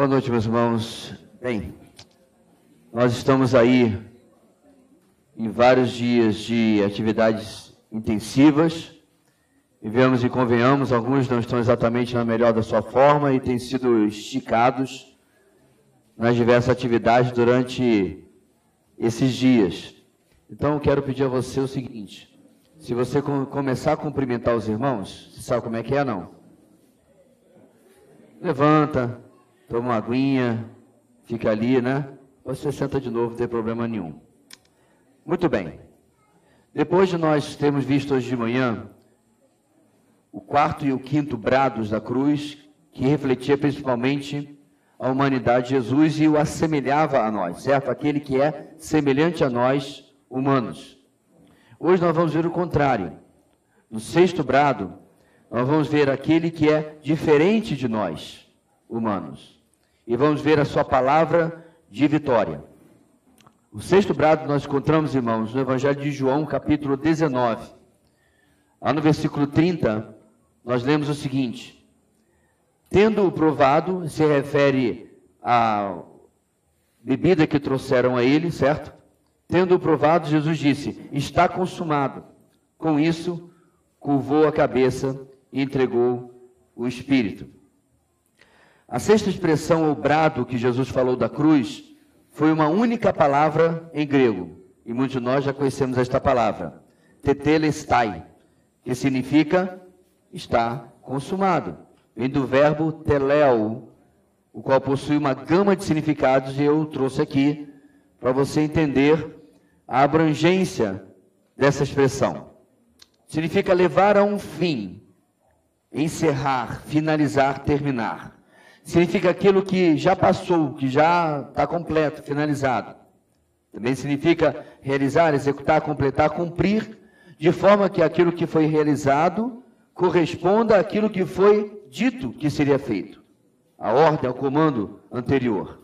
Boa noite, meus irmãos. Bem, nós estamos aí em vários dias de atividades intensivas, e convenhamos, alguns não estão exatamente na melhor da sua forma e têm sido esticados nas diversas atividades durante esses dias. Então, eu quero pedir a você o seguinte: se você começar a cumprimentar os irmãos, você sabe como é que é, não? Levanta, toma uma aguinha, fica ali, né? Você senta de novo, não tem problema nenhum. Muito bem. Depois de nós termos visto hoje de manhã o quarto e o quinto brados da cruz, que refletia principalmente a humanidade de Jesus e o assemelhava a nós, certo? Aquele que é semelhante a nós, humanos. Hoje nós vamos ver o contrário. No sexto brado, nós vamos ver aquele que é diferente de nós, humanos. E vamos ver a sua palavra de vitória. O sexto brado nós encontramos, irmãos, no Evangelho de João, capítulo 19. Lá no versículo 30, nós lemos o seguinte: tendo-o provado, se refere à bebida que trouxeram a ele, certo? Tendo-o provado, Jesus disse: está consumado. Com isso, curvou a cabeça e entregou o Espírito. A sexta expressão, ou brado, que Jesus falou da cruz, foi uma única palavra em grego, e muitos de nós já conhecemos esta palavra, tetelestai, que significa está consumado. Vem do verbo teleo, o qual possui uma gama de significados, e eu trouxe aqui para você entender a abrangência dessa expressão. Significa levar a um fim, encerrar, finalizar, terminar. Significa aquilo que já passou, que já está completo, finalizado. Também significa realizar, executar, completar, cumprir, de forma que aquilo que foi realizado corresponda àquilo que foi dito que seria feito. A ordem, ao comando anterior.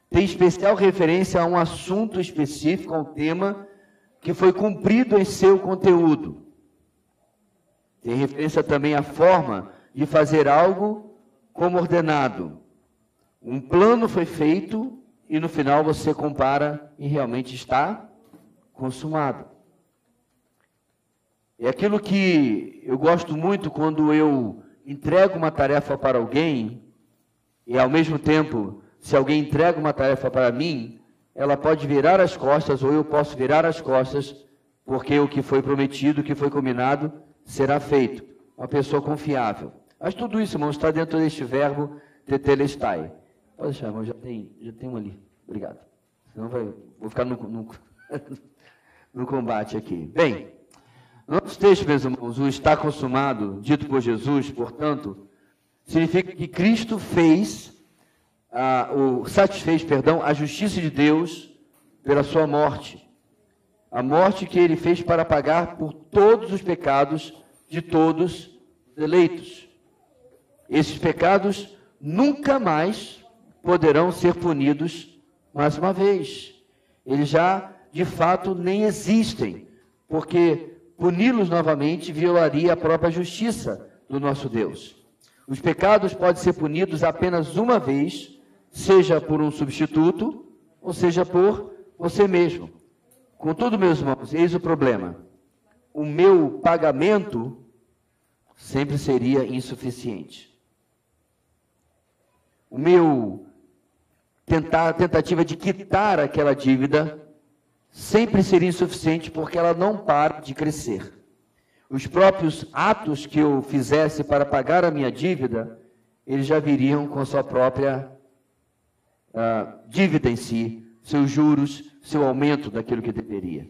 Tem especial referência a um assunto específico, a um tema que foi cumprido em seu conteúdo. Tem referência também à forma de fazer algo como ordenado. Um plano foi feito e no final você compara e realmente está consumado. É aquilo que eu gosto muito quando eu entrego uma tarefa para alguém e ao mesmo tempo, se alguém entrega uma tarefa para mim, ela pode virar as costas ou eu posso virar as costas, porque o que foi prometido, o que foi combinado, será feito. Uma pessoa confiável. Mas tudo isso, irmãos, está dentro deste verbo tetelestai. Pode deixar, irmão, já tem um ali. Obrigado. Senão vou ficar no combate aqui. Bem, no nosso texto, meus irmãos, o está consumado, dito por Jesus, portanto, significa que Cristo satisfez a justiça de Deus pela sua morte. A morte que ele fez para pagar por todos os pecados de todos os eleitos. Esses pecados nunca mais poderão ser punidos mais uma vez. Eles já, de fato, nem existem, porque puni-los novamente violaria a própria justiça do nosso Deus. Os pecados podem ser punidos apenas uma vez, seja por um substituto, ou seja por você mesmo. Contudo, meus irmãos, eis o problema. O meu pagamento sempre seria insuficiente. O meu tentativa de quitar aquela dívida sempre seria insuficiente, porque ela não para de crescer. Os próprios atos que eu fizesse para pagar a minha dívida, eles já viriam com sua própria dívida em si, seus juros, seu aumento daquilo que deveria.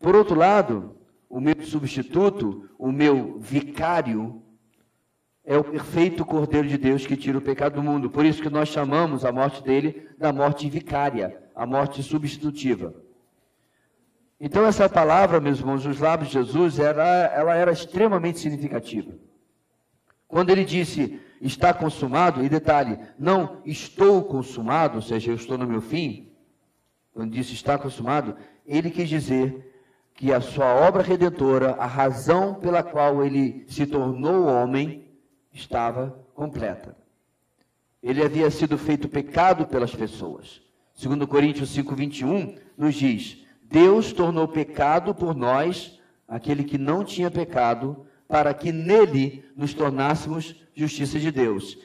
Por outro lado, o meu substituto, o meu vicário, é o perfeito Cordeiro de Deus que tira o pecado do mundo. Por isso que nós chamamos a morte dele da morte vicária, a morte substitutiva. Então essa palavra, meus irmãos, nos lábios de Jesus, ela era extremamente significativa. Quando ele disse, está consumado, e detalhe, não estou consumado, ou seja, eu estou no meu fim, quando disse está consumado, ele quis dizer que a sua obra redentora, a razão pela qual ele se tornou homem, estava completa. ele havia sido feito pecado pelas pessoas. 2 Coríntios 5:21 nos diz: Deus tornou pecado por nós aquele que não tinha pecado, para que nele nos tornássemos justiça de Deus.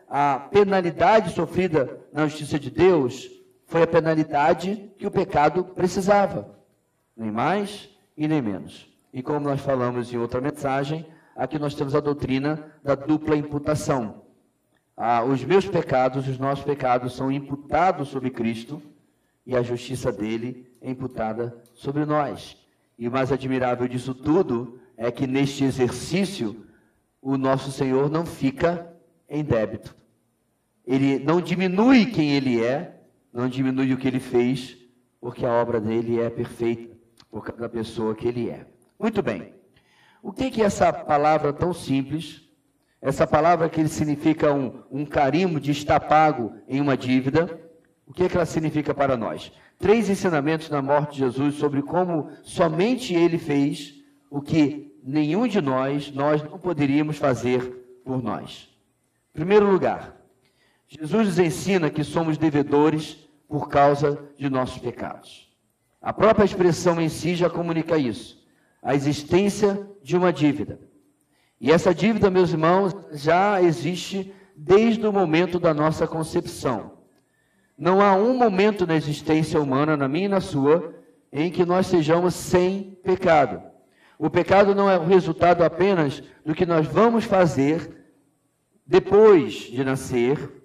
A penalidade sofrida na justiça de Deus foi a penalidade que o pecado precisava, nem mais e nem menos. E como nós falamos em outra mensagem, aqui nós temos a doutrina da dupla imputação. Os meus pecados, os nossos pecados são imputados sobre Cristo e a justiça dele é imputada sobre nós. E o mais admirável disso tudo é que neste exercício o nosso Senhor não fica em débito. Ele não diminui quem ele é, não diminui o que ele fez, porque a obra dele é perfeita, por causa da pessoa que ele é. Muito bem. O que é essa palavra tão simples? Essa palavra que significa um carimbo de estar pago em uma dívida, o que ela significa para nós? 3 ensinamentos na morte de Jesus sobre como somente ele fez o que nenhum de nós não poderíamos fazer por nós. Em primeiro lugar, Jesus nos ensina que somos devedores por causa de nossos pecados. A própria expressão em si já comunica isso, a existência de uma dívida. E essa dívida, meus irmãos, já existe desde o momento da nossa concepção. Não há um momento na existência humana, na minha e na sua, em que nós sejamos sem pecado. O pecado não é o resultado apenas do que nós vamos fazer depois de nascer,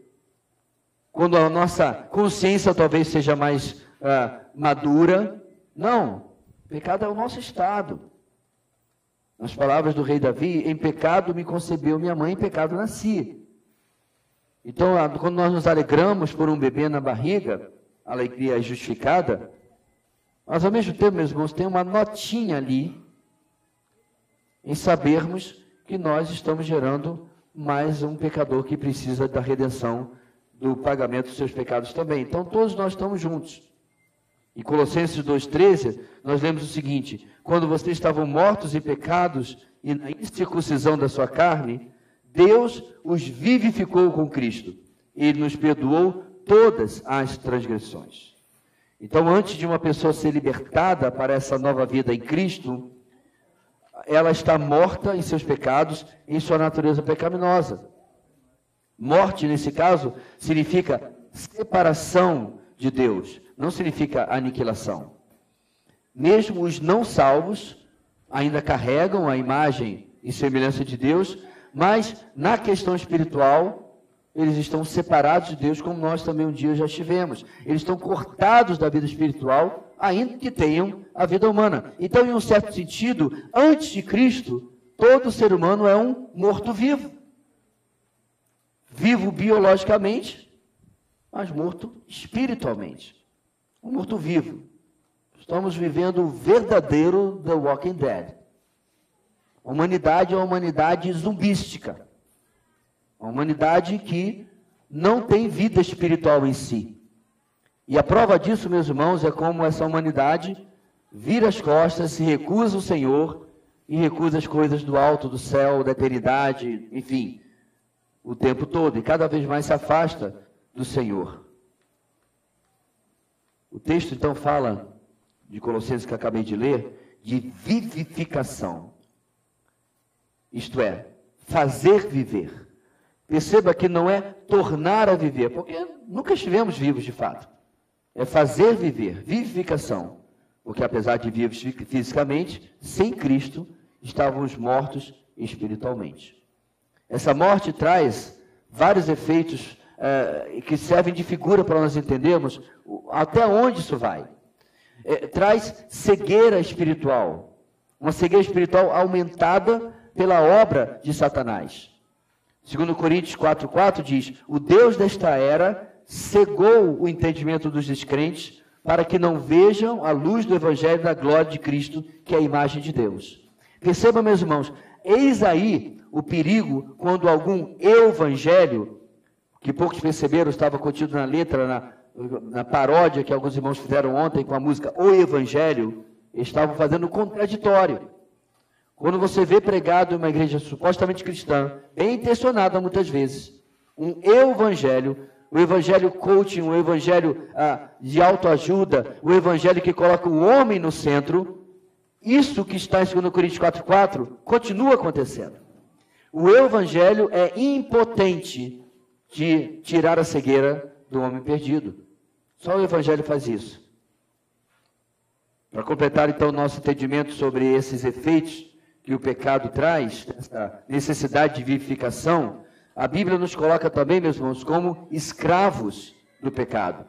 quando a nossa consciência talvez seja mais madura. Não, o pecado é o nosso estado. Nas palavras do rei Davi, em pecado me concebeu minha mãe, em pecado nasci. Então, quando nós nos alegramos por um bebê na barriga, a alegria é justificada, mas ao mesmo tempo, meus irmãos, tem uma notinha ali, em sabermos que nós estamos gerando mais um pecador que precisa da redenção, do pagamento dos seus pecados também. Então, todos nós estamos juntos. Em Colossenses 2,13, nós lemos o seguinte: quando vocês estavam mortos em pecados e na incircuncisão da sua carne, Deus os vivificou com Cristo. Ele nos perdoou todas as transgressões. Então, antes de uma pessoa ser libertada para essa nova vida em Cristo, ela está morta em seus pecados, em sua natureza pecaminosa. Morte, nesse caso, significa separação de Deus, não significa aniquilação. Mesmo os não salvos ainda carregam a imagem e semelhança de Deus, mas na questão espiritual, eles estão separados de Deus, como nós também um dia já estivemos. Eles estão cortados da vida espiritual, ainda que tenham a vida humana. Então, em um certo sentido, antes de Cristo, todo ser humano é um morto-vivo. Vivo biologicamente, mas morto espiritualmente. Um morto-vivo. Estamos vivendo o verdadeiro The Walking Dead. A humanidade é uma humanidade zumbística. Uma humanidade que não tem vida espiritual em si. E a prova disso, meus irmãos, é como essa humanidade vira as costas, se recusa o Senhor e recusa as coisas do alto, do céu, da eternidade, enfim, o tempo todo. E cada vez mais se afasta do Senhor. O texto, então, fala, de Colossenses que acabei de ler, de vivificação. Isto é, fazer viver. Perceba que não é tornar a viver, porque nunca estivemos vivos de fato. É fazer viver, vivificação. Porque apesar de vivos fisicamente, sem Cristo, estávamos mortos espiritualmente. Essa morte traz vários efeitos que servem de figura para nós entendermos até onde isso vai. Traz cegueira espiritual, uma cegueira espiritual aumentada pela obra de Satanás. 2 Coríntios 4,4 diz: o Deus desta era cegou o entendimento dos descrentes para que não vejam a luz do Evangelho da glória de Cristo, que é a imagem de Deus. Perceba, meus irmãos, eis aí o perigo quando algum evangelho, que poucos perceberam, estava contido na letra, na paródia que alguns irmãos fizeram ontem com a música O Evangelho, estavam fazendo o contraditório. Quando você vê pregado em uma igreja supostamente cristã, bem intencionada muitas vezes, um evangelho, o evangelho coaching, o evangelho de autoajuda, o evangelho que coloca o homem no centro, isso que está em 2 Coríntios 4,4 continua acontecendo. O evangelho é impotente de tirar a cegueira do homem perdido. Só o evangelho faz isso. Para completar então o nosso entendimento sobre esses efeitos que o pecado traz, essa necessidade de vivificação, a Bíblia nos coloca também, meus irmãos, como escravos do pecado.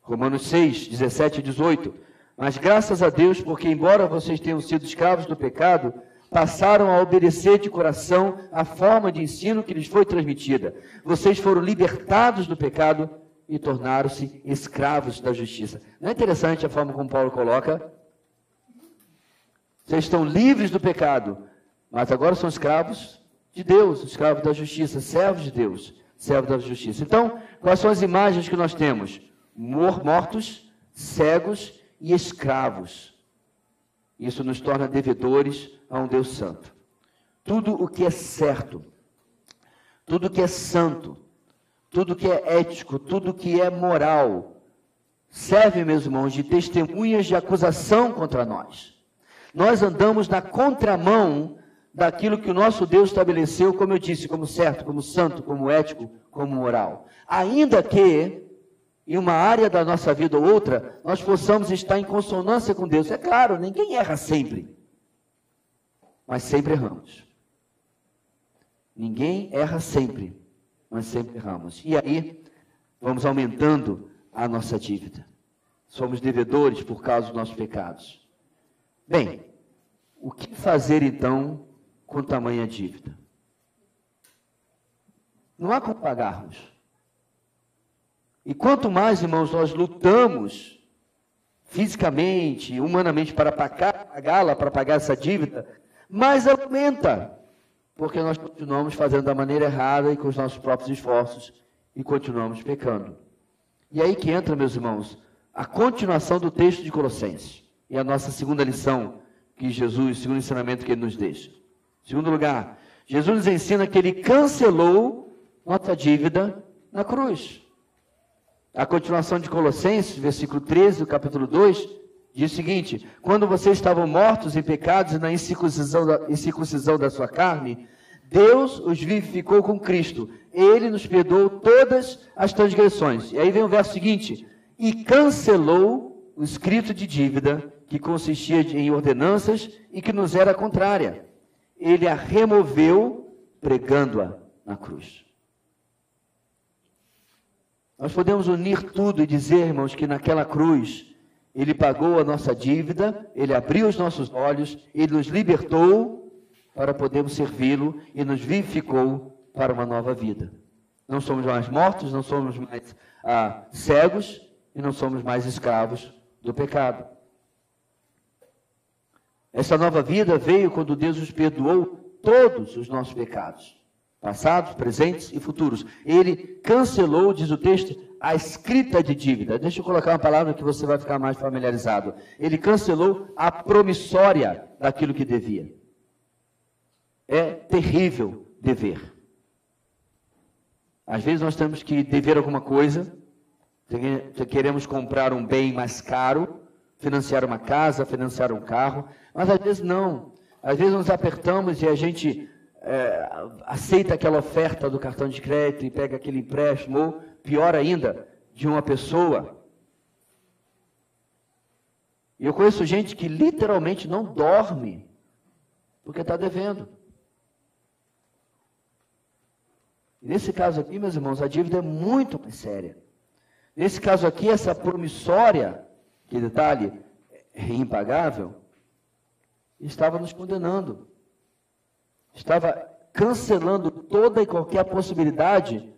Romanos 6, 17 e 18. Mas graças a Deus, porque embora vocês tenham sido escravos do pecado, passaram a obedecer de coração a forma de ensino que lhes foi transmitida. Vocês foram libertados do pecado e tornaram-se escravos da justiça. Não é interessante a forma como Paulo coloca? Vocês estão livres do pecado, mas agora são escravos de Deus, escravos da justiça, servos de Deus, servos da justiça. Então, quais são as imagens que nós temos? Mortos, cegos e escravos. Isso nos torna devedores a um Deus santo. Tudo o que é certo, tudo o que é santo, tudo o que é ético, tudo o que é moral, serve, meus irmãos, de testemunhas de acusação contra nós. Nós andamos na contramão daquilo que o nosso Deus estabeleceu, como eu disse, como certo, como santo, como ético, como moral. Ainda que, em uma área da nossa vida ou outra, nós possamos estar em consonância com Deus. É claro, ninguém erra sempre, mas sempre erramos. Ninguém erra sempre, mas sempre erramos. E aí, vamos aumentando a nossa dívida. Somos devedores por causa dos nossos pecados. Bem, o que fazer então com tamanha dívida? Não há como pagarmos. E quanto mais, irmãos, nós lutamos fisicamente, humanamente para pagá-la, para pagar essa dívida, mais ela aumenta, porque nós continuamos fazendo da maneira errada e com os nossos próprios esforços e continuamos pecando. E aí que entra, meus irmãos, a continuação do texto de Colossenses. E a nossa segunda lição que Jesus, segundo ensinamento que ele nos deixa. Em segundo lugar, Jesus nos ensina que ele cancelou nossa dívida na cruz. A continuação de Colossenses, versículo 13, do capítulo 2, diz o seguinte: quando vocês estavam mortos em pecados e na incircuncisão da sua carne, Deus os vivificou com Cristo. Ele nos perdoou todas as transgressões. E aí vem o verso seguinte: e cancelou o escrito de dívida que consistia em ordenanças e que nos era contrária. Ele a removeu, pregando-a na cruz. Nós podemos unir tudo e dizer, irmãos, que naquela cruz, ele pagou a nossa dívida, ele abriu os nossos olhos, ele nos libertou para podermos servi-lo e nos vivificou para uma nova vida. Não somos mais mortos, não somos mais cegos e não somos mais escravos do pecado. Essa nova vida veio quando Deus nos perdoou todos os nossos pecados, passados, presentes e futuros. Ele cancelou, diz o texto, a escrita de dívida. Deixa eu colocar uma palavra que você vai ficar mais familiarizado. Ele cancelou a promissória daquilo que devia. É terrível dever. Às vezes nós temos que dever alguma coisa, queremos comprar um bem mais caro, financiar uma casa, financiar um carro, mas às vezes não. Às vezes nos apertamos e a gente aceita aquela oferta do cartão de crédito e pega aquele empréstimo, ou pior ainda, de uma pessoa. E eu conheço gente que literalmente não dorme porque está devendo. Nesse caso aqui, meus irmãos, a dívida é muito mais séria. Nesse caso aqui, essa promissória, que detalhe, é impagável, estava nos condenando. Estava cancelando toda e qualquer possibilidade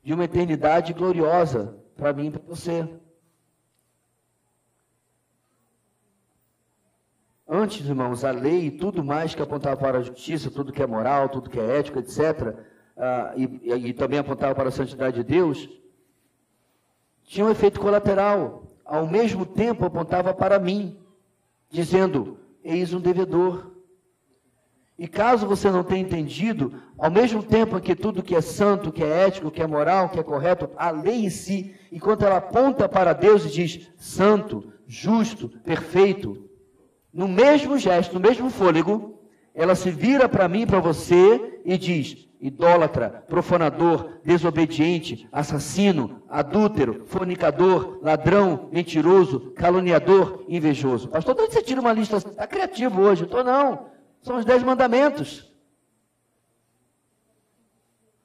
de uma eternidade gloriosa para mim e para você. Antes, irmãos, a lei e tudo mais que apontava para a justiça, tudo que é moral, tudo que é ético, etc., e também apontava para a santidade de Deus, tinha um efeito colateral. Ao mesmo tempo apontava para mim, dizendo: eis um devedor. E caso você não tenha entendido, ao mesmo tempo que tudo que é santo, que é ético, que é moral, que é correto, a lei em si, enquanto ela aponta para Deus e diz santo, justo, perfeito, no mesmo gesto, no mesmo fôlego, ela se vira para mim e para você e diz: idólatra, profanador, desobediente, assassino, adúltero, fornicador, ladrão, mentiroso, caluniador, invejoso. Pastor, de onde você tira uma lista? Está criativo hoje? Estou não. São os 10 mandamentos.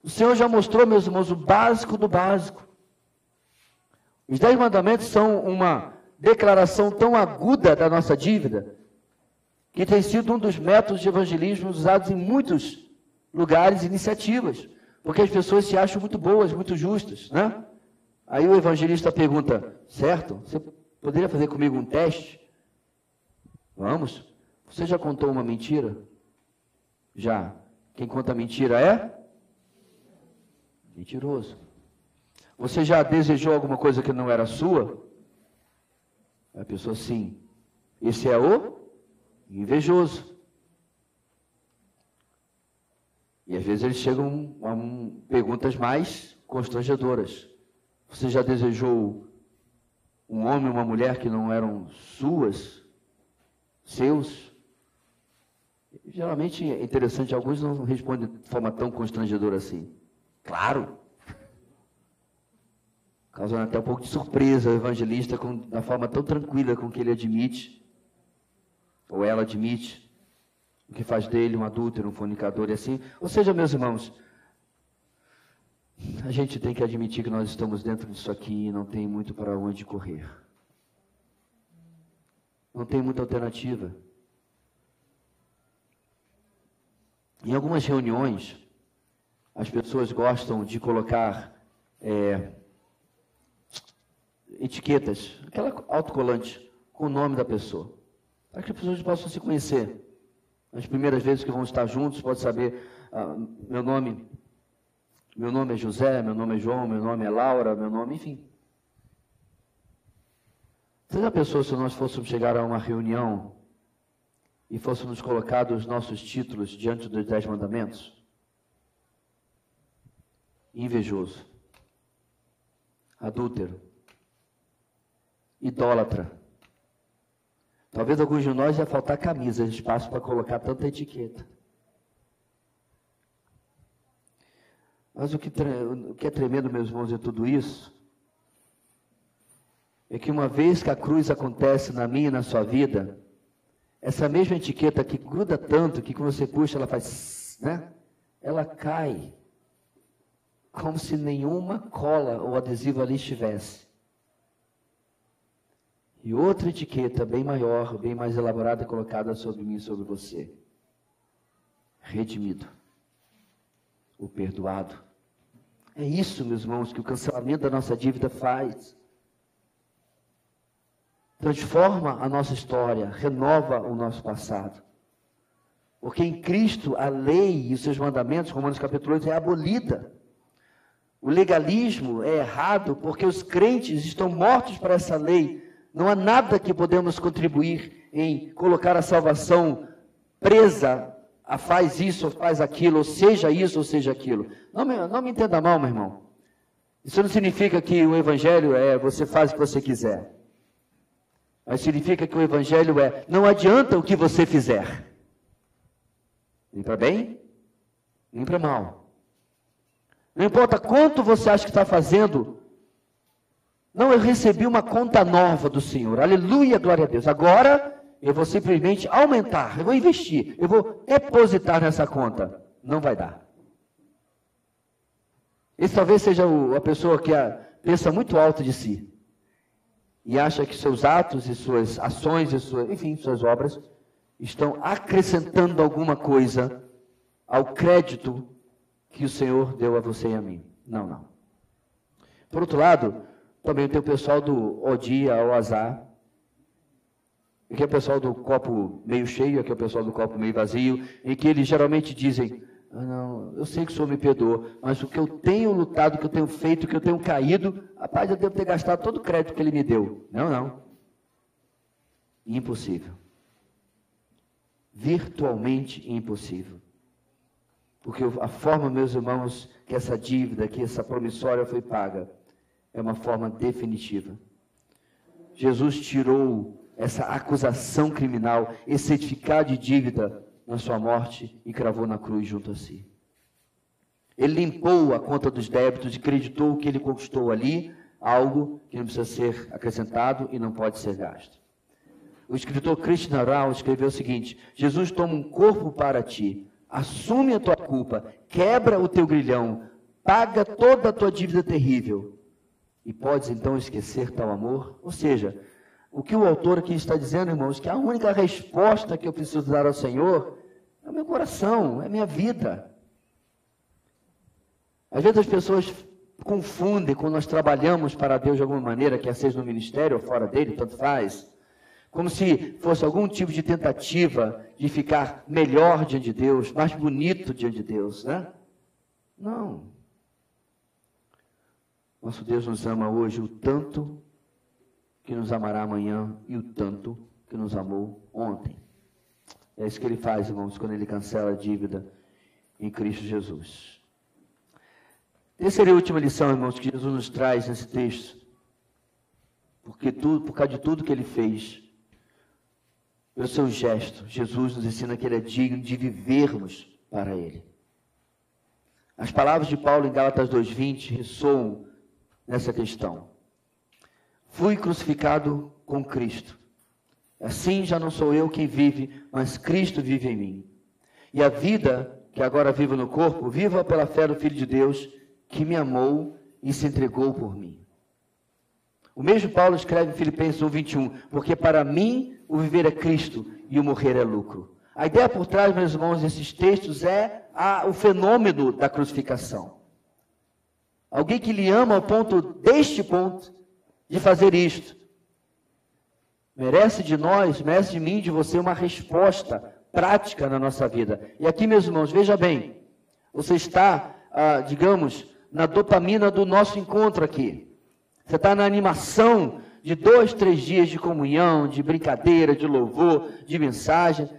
O Senhor já mostrou, meus irmãos, o básico do básico. Os 10 mandamentos são uma declaração tão aguda da nossa dívida, que tem sido um dos métodos de evangelismo usados em muitos lugares e iniciativas, porque as pessoas se acham muito boas, muito justas, né? Aí o evangelista pergunta: certo, você poderia fazer comigo um teste? Vamos. Você já contou uma mentira? Já. Quem conta mentira é mentiroso. Você já desejou alguma coisa que não era sua? A pessoa, sim. Esse é o invejoso. E às vezes eles chegam a perguntas mais constrangedoras. Você já desejou um homem ou uma mulher que não eram seus? Geralmente é interessante, alguns não respondem de forma tão constrangedora assim. Claro! Causando até um pouco de surpresa o evangelista da forma tão tranquila com que ele admite, ou ela admite, o que faz dele um adúltero, um fornicador e assim. Ou seja, meus irmãos, a gente tem que admitir que nós estamos dentro disso aqui e não tem muito para onde correr. Não tem muita alternativa. Em algumas reuniões, as pessoas gostam de colocar etiquetas, aquela autocolante com o nome da pessoa, para que as pessoas possam se conhecer. As primeiras vezes que vão estar juntos, pode saber, meu nome é José, meu nome é João, meu nome é Laura, meu nome, enfim. Você já pensou se nós fôssemos chegar a uma reunião e fôssemos colocados os nossos títulos diante dos 10 mandamentos? Invejoso, adúltero, idólatra. Talvez alguns de nós ia faltar camisa, espaço para colocar tanta etiqueta. Mas o que é tremendo, meus irmãos, em tudo isso, é que uma vez que a cruz acontece na minha e na sua vida, essa mesma etiqueta que gruda tanto, que quando você puxa, ela faz, né? Ela cai, como se nenhuma cola ou adesivo ali estivesse. E outra etiqueta bem maior, bem mais elaborada, colocada sobre mim e sobre você. Redimido. O perdoado. É isso, meus irmãos, que o cancelamento da nossa dívida faz. Transforma a nossa história, renova o nosso passado. Porque em Cristo a lei e os seus mandamentos, Romanos capítulo 8, é abolida. O legalismo é errado porque os crentes estão mortos para essa lei. Não há nada que podemos contribuir em colocar a salvação presa a faz isso, ou faz aquilo, ou seja isso, ou seja aquilo. Não me entenda mal, meu irmão. Isso não significa que o evangelho é você faz o que você quiser. Mas significa que o evangelho é não adianta o que você fizer. Nem para bem, nem para mal. Não importa quanto você acha que está fazendo. Não, eu recebi uma conta nova do Senhor. Aleluia, glória a Deus. Agora eu vou simplesmente aumentar, eu vou investir, eu vou depositar nessa conta. Não vai dar. Esse talvez seja a pessoa que pensa muito alto de si. E acha que seus atos e suas ações, enfim, suas obras, estão acrescentando alguma coisa ao crédito que o Senhor deu a você e a mim. Não, não. Por outro lado, também tem o pessoal do Odia ao azar. Aqui é o pessoal do copo meio cheio, aqui é o pessoal do copo meio vazio, em que eles geralmente dizem, não, eu sei que o Senhor me perdoou, mas o que eu tenho lutado, o que eu tenho feito, o que eu tenho caído, rapaz, eu devo ter gastado todo o crédito que Ele me deu. Não, não. Impossível. virtualmente impossível. Porque a forma, meus irmãos, que essa dívida, que essa promissória foi paga, é uma forma definitiva. Jesus tirou essa acusação criminal, esse certificado de dívida na sua morte e cravou na cruz junto a si. Ele limpou a conta dos débitos e creditou que ele conquistou ali, algo que não precisa ser acrescentado e não pode ser gasto. O escritor Krishna Rao escreveu o seguinte: Jesus toma um corpo para ti, assume a tua culpa, quebra o teu grilhão, paga toda a tua dívida terrível, e podes então esquecer tal amor? Ou seja, o que o autor aqui está dizendo, irmãos, que a única resposta que eu preciso dar ao Senhor é o meu coração, é a minha vida. Às vezes as pessoas confundem quando nós trabalhamos para Deus de alguma maneira, quer seja no ministério ou fora dele, tanto faz, como se fosse algum tipo de tentativa de ficar melhor diante de Deus, mais bonito diante de Deus, né? Não. Nosso Deus nos ama hoje o tanto que nos amará amanhã e o tanto que nos amou ontem. É isso que ele faz, irmãos, quando ele cancela a dívida em Cristo Jesus. Terceira e última lição, irmãos, que Jesus nos traz nesse texto, por causa de tudo que ele fez, pelo seu gesto, Jesus nos ensina que ele é digno de vivermos para ele. As palavras de Paulo em Gálatas 2:20 ressoam nessa questão. Fui crucificado com Cristo. Assim já não sou eu quem vive, mas Cristo vive em mim. E a vida que agora vivo no corpo, viva pela fé do Filho de Deus, que me amou e se entregou por mim. O mesmo Paulo escreve em Filipenses 1:21, porque para mim o viver é Cristo e o morrer é lucro. A ideia por trás, meus irmãos, desses textos é o fenômeno da crucificação. Alguém que lhe ama ao ponto, deste ponto, de fazer isto, merece de nós, merece de mim, de você, uma resposta prática na nossa vida. E aqui, meus irmãos, veja bem, você está, digamos, na dopamina do nosso encontro aqui. Você está na animação de 2, 3 dias de comunhão, de brincadeira, de louvor, de mensagem,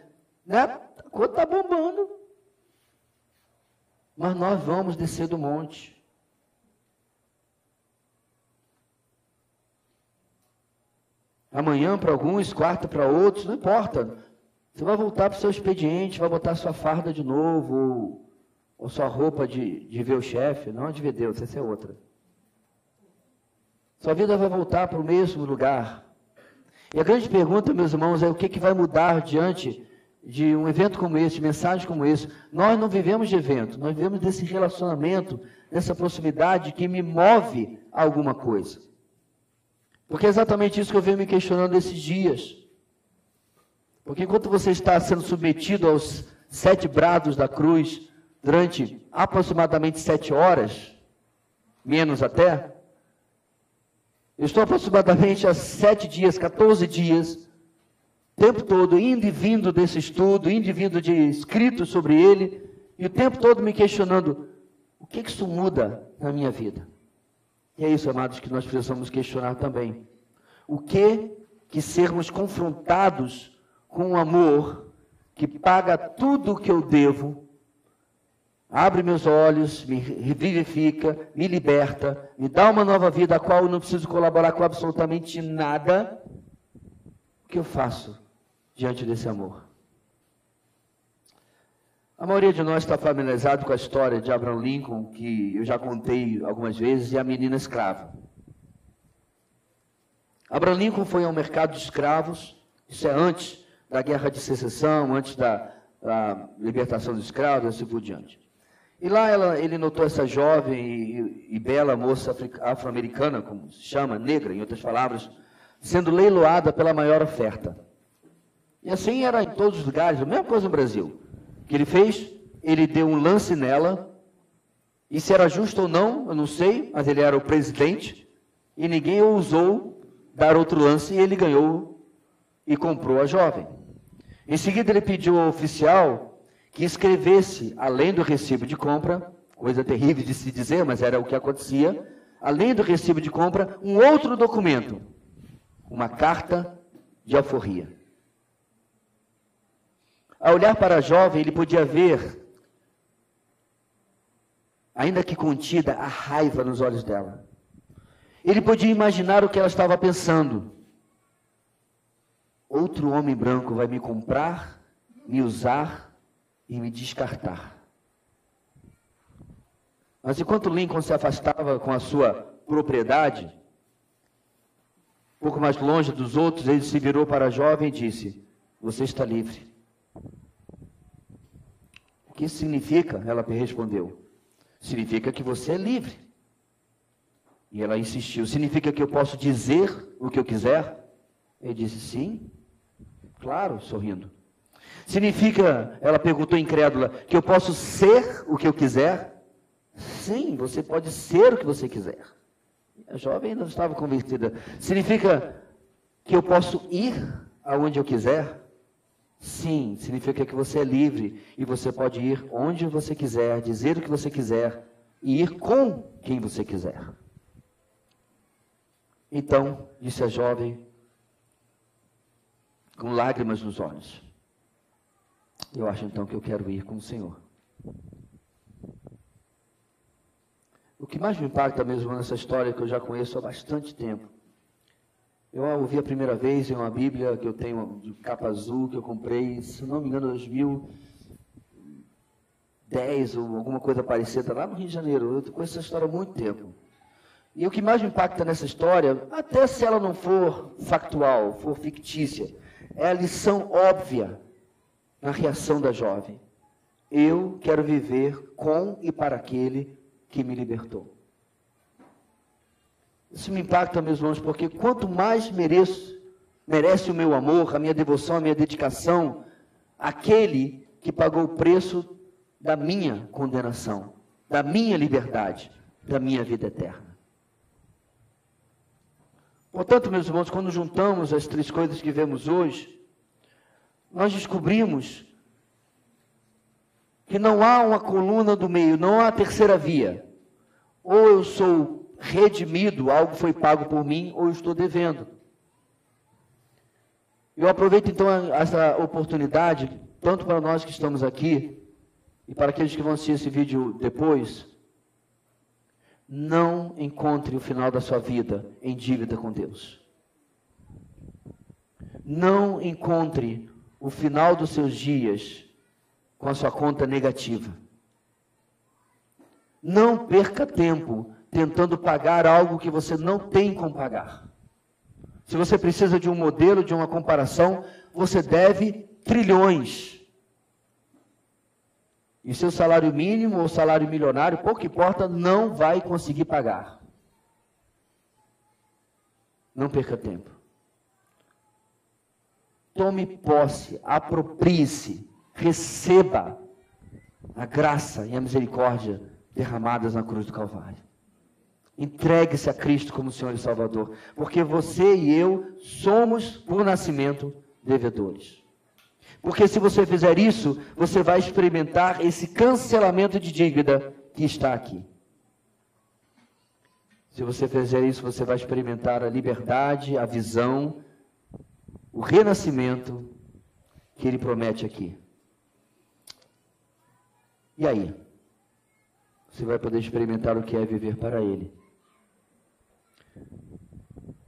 né? A coisa está bombando. Mas nós vamos descer do monte. Amanhã para alguns, quarta para outros, não importa. Você vai voltar para o seu expediente, vai botar sua farda de novo, ou sua roupa de ver o chefe, não de ver Deus, essa é outra. Sua vida vai voltar para o mesmo lugar. E a grande pergunta, meus irmãos, é o que vai mudar diante de um evento como esse, de mensagem como esse. Nós não vivemos de evento, nós vivemos desse relacionamento, dessa proximidade que me move a alguma coisa. Porque é exatamente isso que eu venho me questionando esses dias. Porque enquanto você está sendo submetido aos 7 brados da cruz, durante aproximadamente 7 horas, menos até, eu estou aproximadamente há 7 dias, 14 dias, o tempo todo indo e vindo desse estudo, indo e vindo de escritos sobre ele, e o tempo todo me questionando, o que isso muda na minha vida? E é isso, amados, que nós precisamos questionar também. O que sermos confrontados com um amor que paga tudo o que eu devo, abre meus olhos, me vivifica, me liberta, me dá uma nova vida a qual eu não preciso colaborar com absolutamente nada. O que eu faço diante desse amor? A maioria de nós está familiarizado com a história de Abraham Lincoln, que eu já contei algumas vezes, e a menina escrava. Abraham Lincoln foi ao mercado de escravos, isso é antes da Guerra de Secessão, antes da libertação dos escravos, e assim por diante. E lá ele notou essa jovem e bela moça afro-americana, como se chama, negra, em outras palavras, sendo leiloada pela maior oferta. E assim era em todos os lugares, a mesma coisa no Brasil. O que ele fez? Ele deu um lance nela, e se era justo ou não, eu não sei, mas ele era o presidente, e ninguém ousou dar outro lance, e ele ganhou e comprou a jovem. Em seguida ele pediu ao oficial que escrevesse, além do recibo de compra, coisa terrível de se dizer, mas era o que acontecia, além do recibo de compra, um outro documento, uma carta de alforria. Ao olhar para a jovem, ele podia ver, ainda que contida, a raiva nos olhos dela. Ele podia imaginar o que ela estava pensando. Outro homem branco vai me comprar, me usar e me descartar. Mas enquanto Lincoln se afastava com a sua propriedade, um pouco mais longe dos outros, ele se virou para a jovem e disse: você está livre. O que isso significa? Ela respondeu: significa que você é livre. E ela insistiu: significa que eu posso dizer o que eu quiser? Ele disse: sim, claro, sorrindo. Significa, ela perguntou incrédula, que eu posso ser o que eu quiser? Sim, você pode ser o que você quiser. A jovem ainda não estava convertida. Significa que eu posso ir aonde eu quiser? Sim, significa que você é livre e você pode ir onde você quiser, dizer o que você quiser e ir com quem você quiser. Então, disse a jovem, com lágrimas nos olhos: eu acho então que eu quero ir com o Senhor. O que mais me impacta mesmo nessa história, que eu já conheço há bastante tempo, eu a ouvi a primeira vez em uma Bíblia que eu tenho de capa azul, que eu comprei, se não me engano, em 2010 ou alguma coisa parecida, lá no Rio de Janeiro. Eu conheço essa história há muito tempo. E o que mais me impacta nessa história, até se ela não for factual, for fictícia, é a lição óbvia na reação da jovem. Eu quero viver com e para aquele que me libertou. Isso me impacta, meus irmãos, porque quanto mais merece o meu amor, a minha devoção, a minha dedicação, aquele que pagou o preço da minha condenação, da minha liberdade, da minha vida eterna. Portanto, meus irmãos, quando juntamos as três coisas que vemos hoje, nós descobrimos que não há uma coluna do meio, não há terceira via. Ou eu sou redimido, algo foi pago por mim, ou eu estou devendo. Eu aproveito então essa oportunidade, tanto para nós que estamos aqui, e para aqueles que vão assistir esse vídeo depois: não encontre o final da sua vida em dívida com Deus. Não encontre o final dos seus dias com a sua conta negativa. Não perca tempo tentando pagar algo que você não tem como pagar. Se você precisa de um modelo, de uma comparação, você deve trilhões. E seu salário mínimo ou salário milionário, pouco importa, não vai conseguir pagar. Não perca tempo. Tome posse, aproprie-se, receba a graça e a misericórdia derramadas na cruz do Calvário. Entregue-se a Cristo como Senhor e Salvador, porque você e eu somos, por nascimento, devedores. Porque se você fizer isso, você vai experimentar esse cancelamento de dívida que está aqui. Se você fizer isso, você vai experimentar a liberdade, a visão, o renascimento que Ele promete aqui. E aí? Você vai poder experimentar o que é viver para Ele.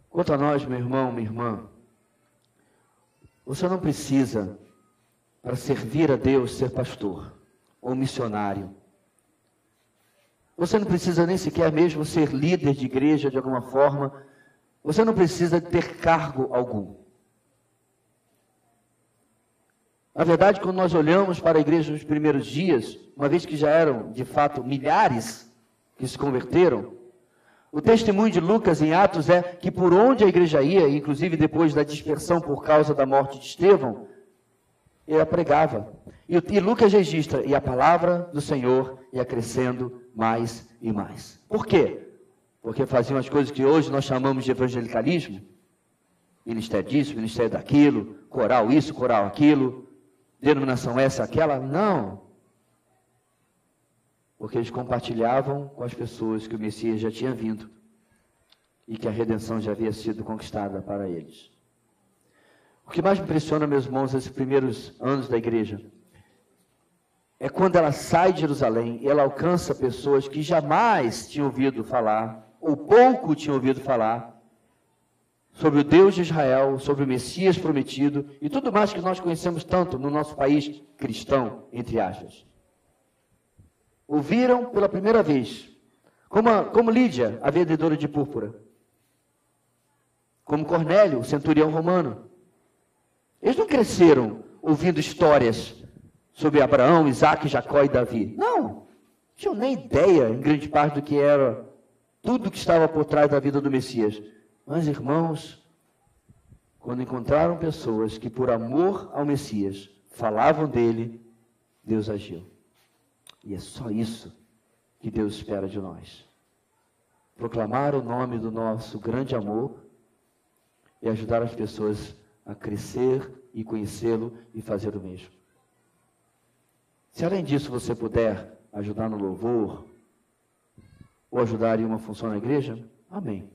Quanto a nós, meu irmão, minha irmã, você não precisa, para servir a Deus, ser pastor ou missionário. Você não precisa nem sequer mesmo ser líder de igreja de alguma forma. Você não precisa ter cargo algum. Na verdade, quando nós olhamos para a igreja nos primeiros dias, uma vez que já eram, de fato, milhares que se converteram, o testemunho de Lucas em Atos é que por onde a igreja ia, inclusive depois da dispersão por causa da morte de Estevão, ele pregava. E Lucas registra: e a palavra do Senhor ia crescendo mais e mais. Por quê? Porque faziam as coisas que hoje nós chamamos de evangelicalismo. Ministério disso, ministério daquilo, coral isso, coral aquilo, denominação essa, aquela. Não. Porque eles compartilhavam com as pessoas que o Messias já tinha vindo e que a redenção já havia sido conquistada para eles. O que mais me impressiona, meus irmãos, nesses primeiros anos da igreja, é quando ela sai de Jerusalém e ela alcança pessoas que jamais tinham ouvido falar, ou pouco tinham ouvido falar, sobre o Deus de Israel, sobre o Messias prometido e tudo mais que nós conhecemos tanto no nosso país cristão, entre aspas. Ouviram pela primeira vez, como Lídia, a vendedora de púrpura, como Cornélio, o centurião romano. Eles não cresceram ouvindo histórias sobre Abraão, Isaac, Jacó e Davi. Não tinham nem ideia, em grande parte, do que era tudo que estava por trás da vida do Messias. Mas, irmãos, quando encontraram pessoas que, por amor ao Messias, falavam dele, Deus agiu. E é só isso que Deus espera de nós. Proclamar o nome do nosso grande amor e ajudar as pessoas a crescer e conhecê-lo e fazer o mesmo. Se além disso você puder ajudar no louvor ou ajudar em uma função na igreja, amém.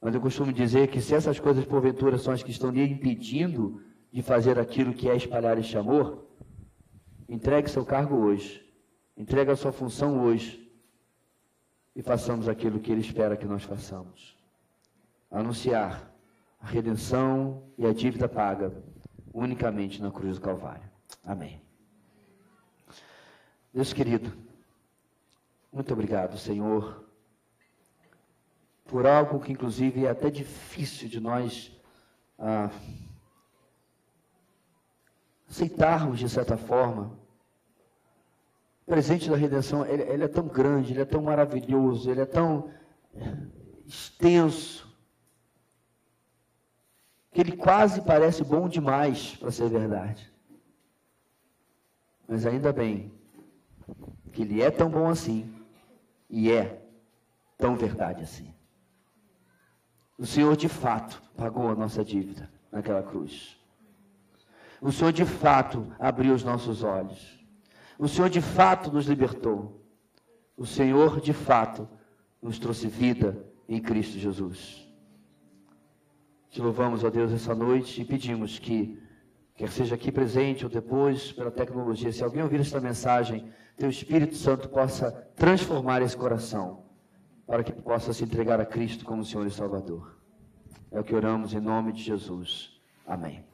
Mas eu costumo dizer que se essas coisas porventura são as que estão lhe impedindo de fazer aquilo que é espalhar este amor, entregue seu cargo hoje, entregue a sua função hoje e façamos aquilo que Ele espera que nós façamos. Anunciar a redenção e a dívida paga unicamente na cruz do Calvário. Amém. Deus querido, muito obrigado, Senhor, por algo que inclusive é até difícil de nós aceitarmos de certa forma. O presente da redenção, ele é tão grande, ele é tão maravilhoso, ele é tão extenso, que ele quase parece bom demais para ser verdade. Mas ainda bem que ele é tão bom assim e é tão verdade assim. O Senhor de fato pagou a nossa dívida naquela cruz. O Senhor de fato abriu os nossos olhos. O Senhor de fato nos libertou. O Senhor de fato nos trouxe vida em Cristo Jesus. Te louvamos, ó Deus, essa noite e pedimos que, quer seja aqui presente ou depois pela tecnologia, se alguém ouvir esta mensagem, Teu Espírito Santo possa transformar esse coração, para que possa se entregar a Cristo como Senhor e Salvador. É o que oramos em nome de Jesus. Amém.